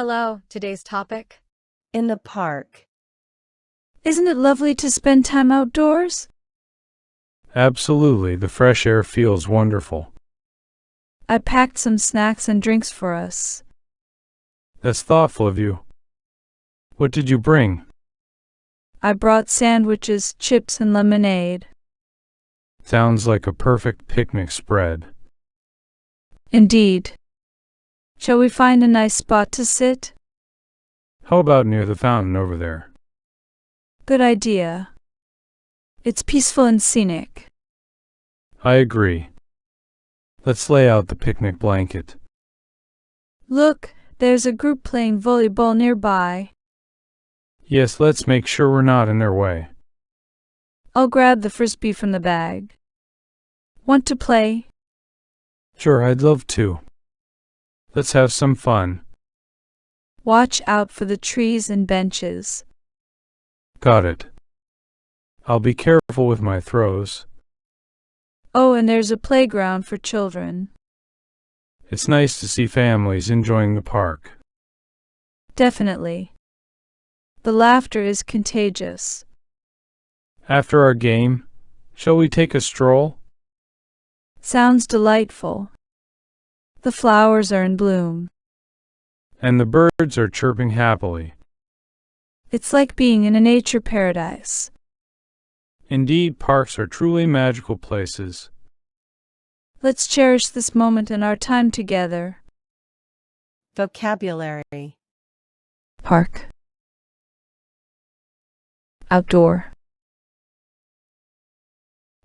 Hello, today's topic? In the park. Isn't it lovely to spend time outdoors? Absolutely, the fresh air feels wonderful. I packed some snacks and drinks for us. That's thoughtful of you. What did you bring? I brought sandwiches, chips, and lemonade. Sounds like a perfect picnic spread. Indeed. Shall we find a nice spot to sit? How about near the fountain over there? Good idea. It's peaceful and scenic. I agree. Let's lay out the picnic blanket. Look, there's a group playing volleyball nearby. Yes, let's make sure we're not in their way. I'll grab the frisbee from the bag. Want to play? Sure, I'd love to. Let's have some fun. Watch out for the trees and benches. Got it. I'll be careful with my throws. Oh, and there's a playground for children. It's nice to see families enjoying the park. Definitely. The laughter is contagious. After our game, shall we take a stroll? Sounds delightful. The flowers are in bloom. And the birds are chirping happily. It's like being in a nature paradise. Indeed, parks are truly magical places. Let's cherish this moment and our time together. Vocabulary. Park. Outdoor.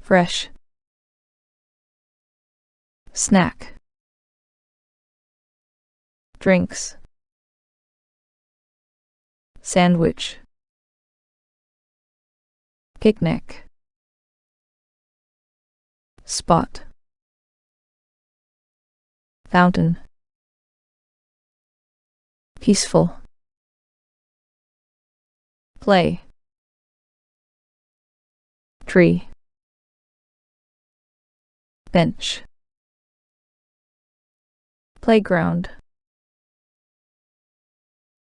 Fresh. Snack. Drinks. Sandwich. Picnic. Spot. Fountain. Peaceful. Play. Tree. Bench. Playground.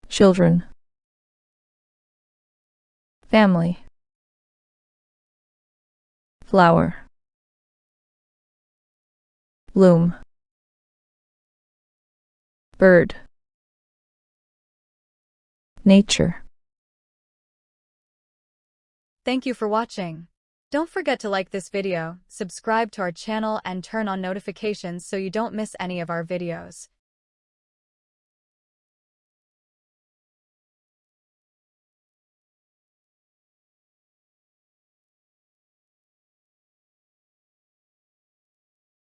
Children. Family. Flower. Bloom. Bird. Nature. Thank you for watching. Don't forget to like this video, subscribe to our channel and turn on notifications so you don't miss any of our videos.